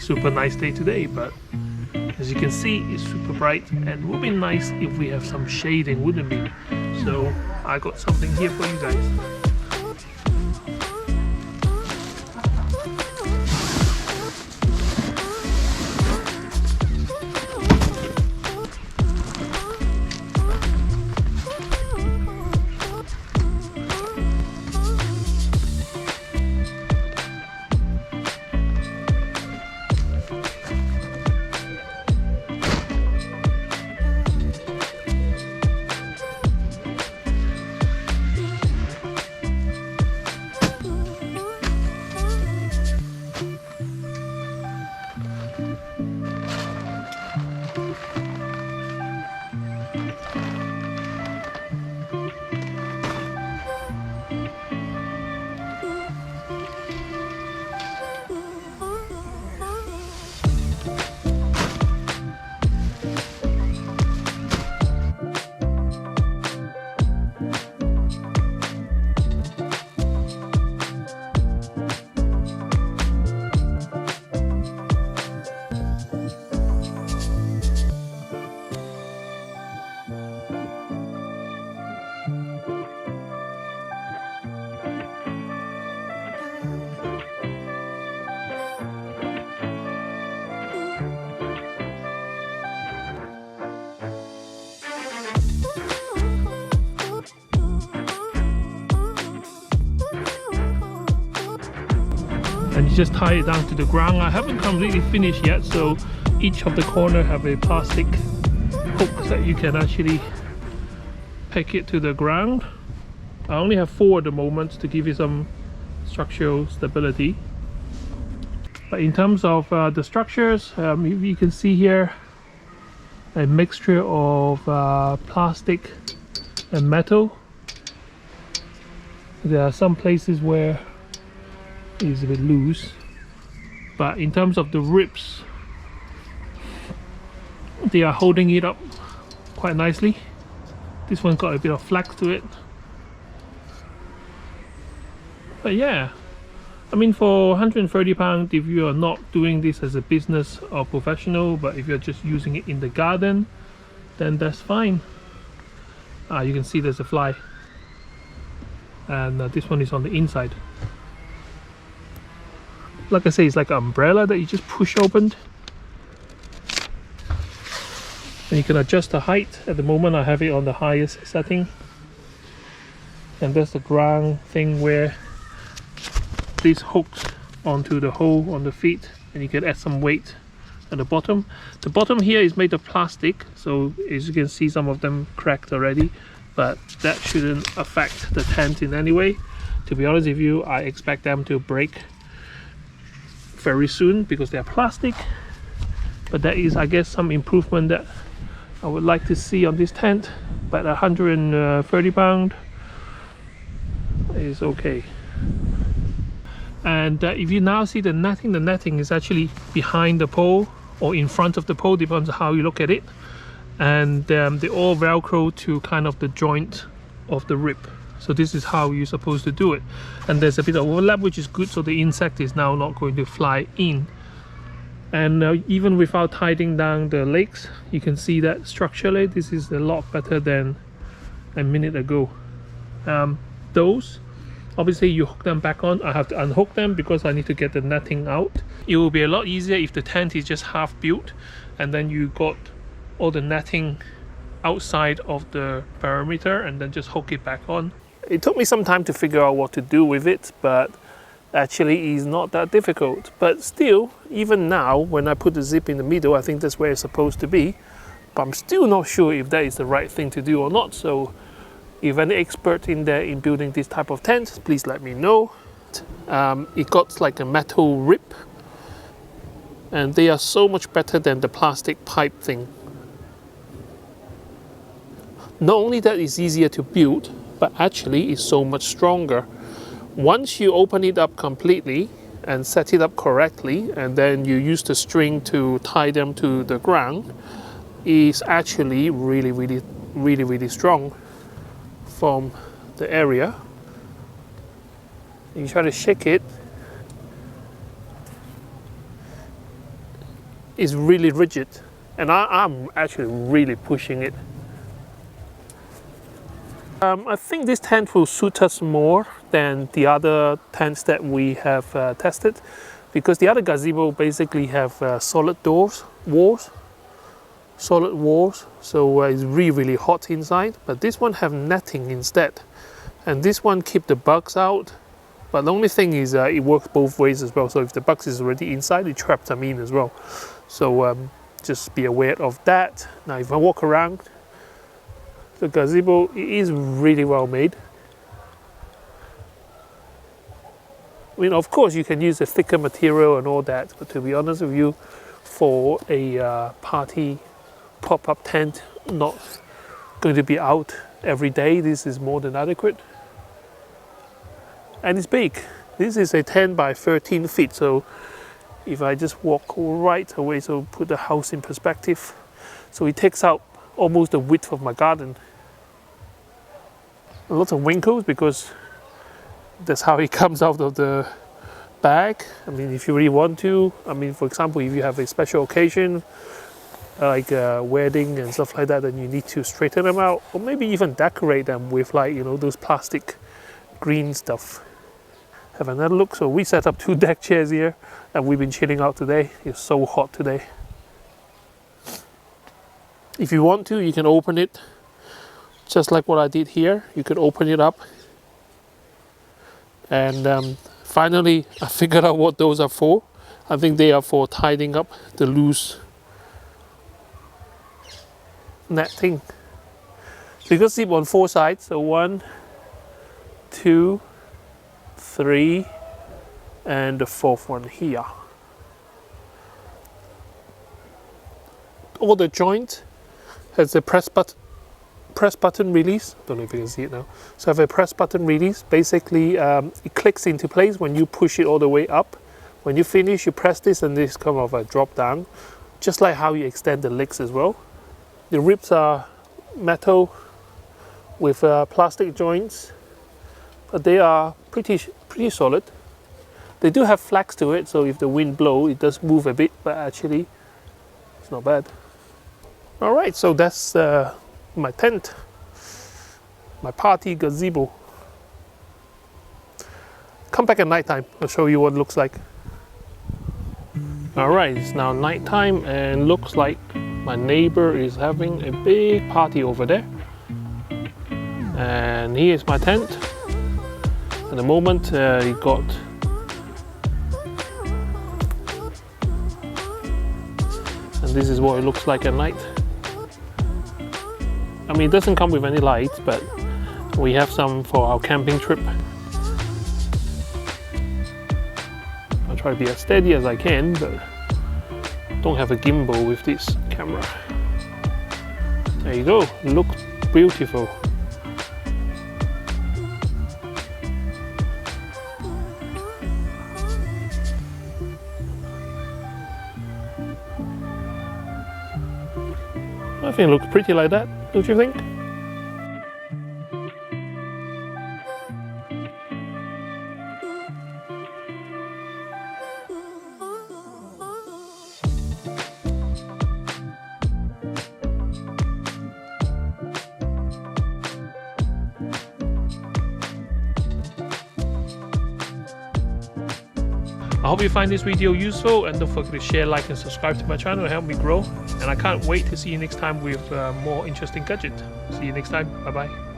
super nice day today, but as you can see, it's super bright and it would be nice if we have some shading, wouldn't it? So I got something here for you guys. And you just tie it down to the ground. I haven't completely finished yet, so each of the corner have a plastic hook that you can actually peg it to the ground. I only have 4 at the moment to give you some structural stability. But in terms of the structures, you can see here a mixture of plastic and metal. There are some places where it's a bit loose, but in terms of the ribs, they are holding it up quite nicely. This one got a bit of flex to it, but yeah, I mean, for £130, if you are not doing this as a business or professional, but if you're just using it in the garden, then that's fine. You can see there's a fly, and this one is on the inside. Like I say, it's like an umbrella that you just push open, and you can adjust the height. At the moment I have it on the highest setting, and there's the ground thing where this hooks onto the hole on the feet, and you can add some weight at the bottom. The bottom here is made of plastic, so as you can see, some of them cracked already, but that shouldn't affect the tent in any way. To be honest with you, I expect them to break very soon because they're plastic, but that is, I guess, some improvement that I would like to see on this tent. But £130 is okay. And if you now see the netting is actually behind the pole or in front of the pole, depends on how you look at it, and they all velcro to kind of the joint of the rib. So this is how you're supposed to do it, and there's a bit of overlap, which is good, so the insect is now not going to fly in. And even without tightening down the legs, you can see that structurally this is a lot better than a minute ago. Those, obviously you hook them back on. I have to unhook them because I need to get the netting out. It will be a lot easier if the tent is just half built and then you got all the netting outside of the perimeter and then just hook it back on. It took me some time to figure out what to do with it, but actually it's not that difficult. But still, even now, when I put the zip in the middle, I think that's where it's supposed to be, but I'm still not sure if that is the right thing to do or not. So if any expert in there in building this type of tent, please let me know. It got like a metal rib, and they are so much better than the plastic pipe thing. Not only that it's easier to build, but actually it's so much stronger. Once you open it up completely and set it up correctly, and then you use the string to tie them to the ground, it's actually really strong from the area. You try to shake it, is really rigid, and I'm actually really pushing it. I think this tent will suit us more than the other tents that we have tested, because the other gazebo basically have solid walls, so it's really hot inside. But this one have netting instead, and this one keep the bugs out. But the only thing is it works both ways as well. So if the bugs is already inside, it traps them in as well. So just be aware of that. Now if I walk around the gazebo, it is really well made. I mean, of course you can use a thicker material and all that, but to be honest with you, for a party pop-up tent not going to be out every day, this is more than adequate. And it's big. This is a 10 by 13 feet, so if I just walk right away, so put the house in perspective, so it takes out almost the width of my garden. A lot of wrinkles because that's how it comes out of the bag. I mean, if you really want to, I mean, for example, if you have a special occasion like a wedding and stuff like that, then you need to straighten them out, or maybe even decorate them with, like, you know, those plastic green stuff. Have another look. So we set up 2 deck chairs here and we've been chilling out today. It's so hot today. If you want to, you can open it just like what I did here. You could open it up, and finally I figured out what those are for. I think they are for tidying up the loose netting. So you can sleep on 4 sides. So 1, 2, 3, and the 4th one here. All the joint has a press button release. Don't know if you can see it now. So I have a press button release. Basically, it clicks into place when you push it all the way up. When you finish, you press this and this kind of a drop down, just like how you extend the legs as well. The ribs are metal with plastic joints, but they are pretty solid. They do have flex to it, so if the wind blows, it does move a bit, but actually it's not bad. All right, so that's my tent, my party gazebo. Come back at night time, I'll show you what it looks like. All right, it's now nighttime and looks like my neighbor is having a big party over there. And here's my tent. At the moment, it got and this is what it looks like at night. I mean, it doesn't come with any lights, but we have some for our camping trip. I'll try to be as steady as I can, but don't have a gimbal with this camera. There you go, looks beautiful. I think it looks pretty like that, don't you think? I hope you find this video useful, and don't forget to share, like and subscribe to my channel to help me grow. And I can't wait to see you next time with more interesting gadget. See you next time. Bye bye.